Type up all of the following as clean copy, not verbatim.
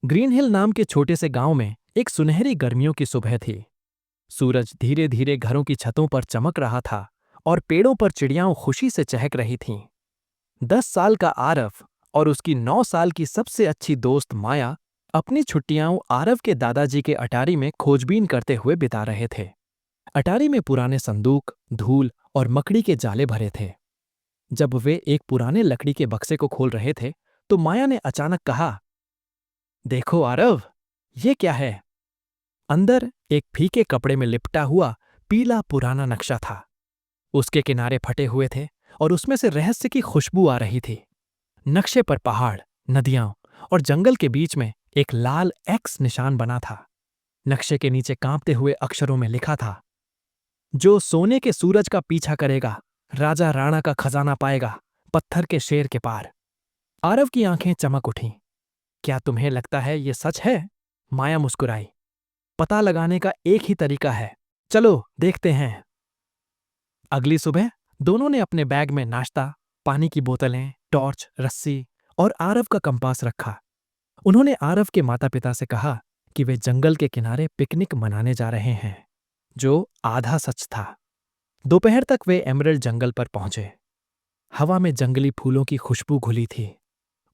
Green Hill नाम के छोटे से गांव में एक सुनहरी गर्मियों की सुबह थी। सूरज धीरे धीरे घरों की छतों पर चमक रहा था और पेड़ों पर चिड़ियाओं खुशी से चहक रही थीं। 10 साल का आरव और उसकी 9 साल की सबसे अच्छी दोस्त माया अपनी छुट्टियां आरव के दादाजी के अटारी में खोजबीन करते हुए बिता रहे थे। अटारी में पुराने संदूक, धूल और मकड़ी के जाले भरे थे। जब वे एक पुराने लकड़ी के बक्से को खोल रहे थे तो माया ने अचानक कहा, देखो आरव, ये क्या है? अंदर एक फीके कपड़े में लिपटा हुआ पीला पुराना नक्शा था। उसके किनारे फटे हुए थे और उसमें से रहस्य की खुशबू आ रही थी। नक्शे पर पहाड़, नदियां और जंगल के बीच में एक लाल एक्स निशान बना था। नक्शे के नीचे कांपते हुए अक्षरों में लिखा था, जो सोने के सूरज का पीछा करेगा, राजा राणा का खजाना पाएगा, पत्थर के शेर के पार। आरव की आंखें चमक उठीं। क्या तुम्हें लगता है ये सच है? माया मुस्कुराई। पता लगाने का एक ही तरीका है, चलो देखते हैं। अगली सुबह दोनों ने अपने बैग में नाश्ता, पानी की बोतलें, टॉर्च, रस्सी और आरव का कंपास रखा। उन्होंने आरव के माता पिता से कहा कि वे जंगल के किनारे पिकनिक मनाने जा रहे हैं, जो आधा सच था। दोपहर तक वे एमरल्ड जंगल पर पहुंचे। हवा में जंगली फूलों की खुशबू घुली थी।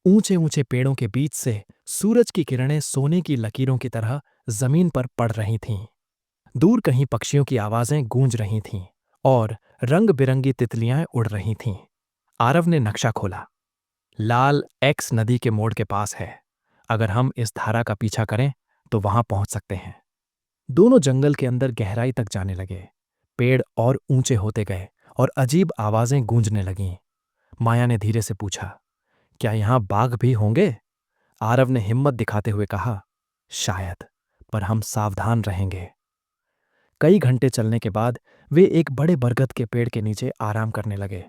ऊंचे ऊंचे पेड़ों के बीच से सूरज की किरणें सोने की लकीरों की तरह जमीन पर पड़ रही थीं। दूर कहीं पक्षियों की आवाजें गूंज रही थीं और रंग बिरंगी तितलियां उड़ रही थीं। आरव ने नक्शा खोला। लाल एक्स नदी के मोड़ के पास है। अगर हम इस धारा का पीछा करें तो वहां पहुंच सकते हैं। दोनों जंगल के अंदर गहराई तक जाने लगे। पेड़ और ऊंचे होते गए और अजीब आवाजें गूंजने लगीं। माया ने धीरे से पूछा, क्या यहां बाघ भी होंगे? आरव ने हिम्मत दिखाते हुए कहा, शायद, पर हम सावधान रहेंगे। कई घंटे चलने के बाद वे एक बड़े बरगद के पेड़ के नीचे आराम करने लगे।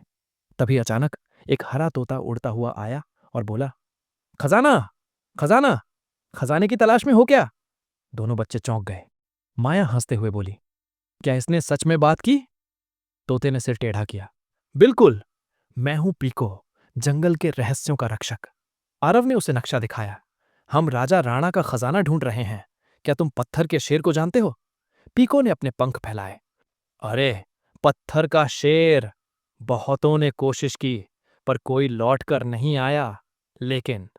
तभी अचानक एक हरा तोता उड़ता हुआ आया और बोला, खजाना, खजाना, खजाने की तलाश में हो क्या? दोनों बच्चे चौंक गए। माया हंसते हुए बोली, क्या इसने सच में बात की? तोते ने सिर टेढ़ा किया। बिल्कुल, मैं हूं पीको, जंगल के रहस्यों का रक्षक। आरव ने उसे नक्शा दिखाया। हम राजा राणा का खजाना ढूंढ रहे हैं। क्या तुम पत्थर के शेर को जानते हो? पीको ने अपने पंख फैलाए। अरे, पत्थर का शेर! बहुतों ने कोशिश की, पर कोई लौट कर नहीं आया। लेकिन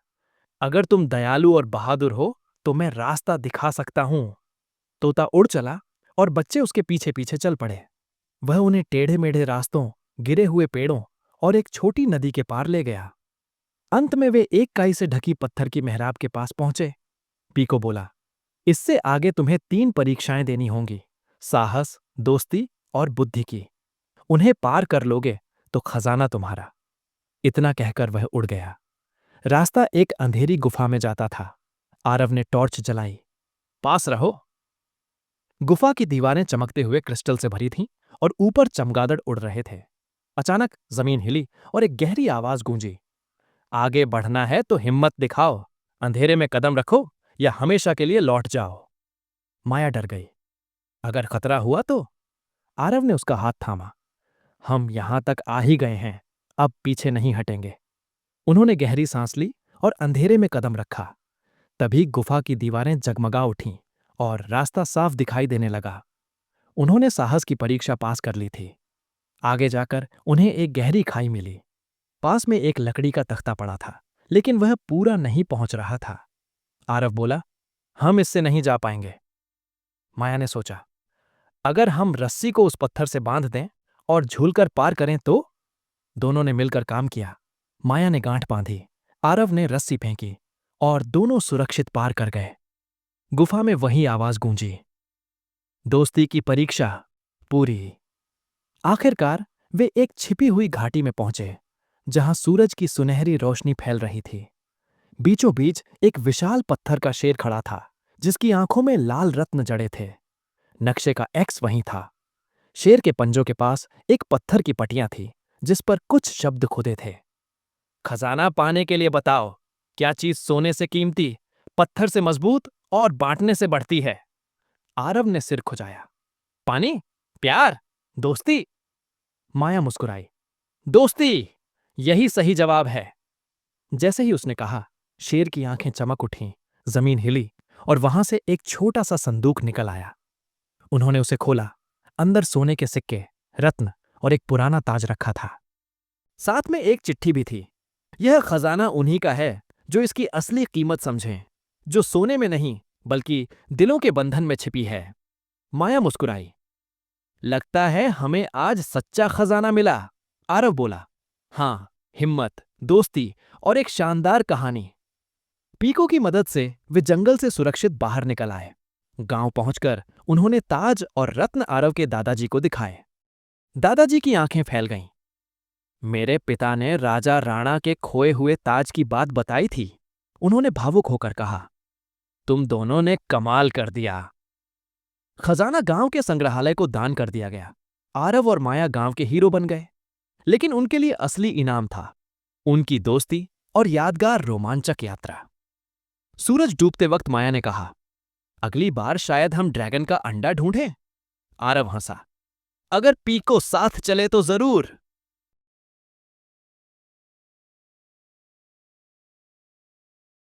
अगर तुम दयालु और बहादुर हो तो मैं रास्ता दिखा सकता हूं। तोता उड़ चला और बच्चे उसके पीछे पीछे चल पड़े। वह उन्हें टेढ़े मेढ़े रास्तों, गिरे हुए पेड़ों और एक छोटी नदी के पार ले गया। अंत में वे एक काई से ढकी पत्थर की मेहराब के पास पहुंचे। पीको बोला, इससे आगे तुम्हें 3 परीक्षाएं देनी होंगी, साहस, दोस्ती और बुद्धि की। उन्हें पार कर लोगे तो खजाना तुम्हारा। इतना कहकर वह उड़ गया। रास्ता एक अंधेरी गुफा में जाता था। आरव ने टॉर्च जलाई। पास रहो। गुफा की दीवारें चमकते हुए क्रिस्टल से भरी थीं और ऊपर चमगादड़ उड़ रहे थे। अचानक जमीन हिली और एक गहरी आवाज गूंजी, आगे बढ़ना है तो हिम्मत दिखाओ, अंधेरे में कदम रखो या हमेशा के लिए लौट जाओ। माया डर गई। अगर खतरा हुआ तो? आरव ने उसका हाथ थामा। हम यहां तक आ ही गए हैं, अब पीछे नहीं हटेंगे। उन्होंने गहरी सांस ली और अंधेरे में कदम रखा। तभी गुफा की दीवारें जगमगा उठीं और रास्ता साफ दिखाई देने लगा। उन्होंने साहस की परीक्षा पास कर ली थी। आगे जाकर उन्हें एक गहरी खाई मिली। पास में एक लकड़ी का तख्ता पड़ा था, लेकिन वह पूरा नहीं पहुंच रहा था। आरव बोला, हम इससे नहीं जा पाएंगे। माया ने सोचा, अगर हम रस्सी को उस पत्थर से बांध दें और झूलकर पार करें तो? दोनों ने मिलकर काम किया। माया ने गांठ बांधी, आरव ने रस्सी फेंकी और दोनों सुरक्षित पार कर गए। गुफा में वही आवाज गूंजी, दोस्ती की परीक्षा पूरी। आखिरकार वे एक छिपी हुई घाटी में पहुंचे, जहां सूरज की सुनहरी रोशनी फैल रही थी। बीचों बीच एक विशाल पत्थर का शेर खड़ा था, जिसकी आंखों में लाल रत्न जड़े थे। नक्शे का एक्स वहीं था। शेर के पंजों के पास एक पत्थर की पटियां थी, जिस पर कुछ शब्द खुदे थे। खजाना पाने के लिए बताओ, क्या चीज सोने से कीमती, पत्थर से मजबूत और बांटने से बढ़ती है? आरव ने सिर खुजाया। पानी, प्यार, दोस्ती? माया मुस्कुराई। दोस्ती, यही सही जवाब है। जैसे ही उसने कहा, शेर की आंखें चमक उठीं, जमीन हिली और वहां से एक छोटा सा संदूक निकल आया। उन्होंने उसे खोला। अंदर सोने के सिक्के, रत्न और एक पुराना ताज रखा था। साथ में एक चिट्ठी भी थी। यह खजाना उन्हीं का है जो इसकी असली कीमत समझें, जो सोने में नहीं बल्कि दिलों के बंधन में छिपी है। माया मुस्कुराई। लगता है हमें आज सच्चा खजाना मिला, आरव बोला। हाँ, हिम्मत, दोस्ती और एक शानदार कहानी। पीको की मदद से वे जंगल से सुरक्षित बाहर निकल आए। गांव पहुंचकर उन्होंने ताज और रत्न आरव के दादाजी को दिखाए। दादाजी की आंखें फैल गईं। मेरे पिता ने राजा राणा के खोए हुए ताज की बात बताई थी, उन्होंने भावुक होकर कहा। तुम दोनों ने कमाल कर दिया। खजाना गांव के संग्रहालय को दान कर दिया गया। आरव और माया गांव के हीरो बन गए। लेकिन उनके लिए असली इनाम था उनकी दोस्ती और यादगार रोमांचक यात्रा। सूरज डूबते वक्त माया ने कहा, अगली बार शायद हम ड्रैगन का अंडा ढूंढें। आरव हंसा। अगर पीको साथ चले तो जरूर।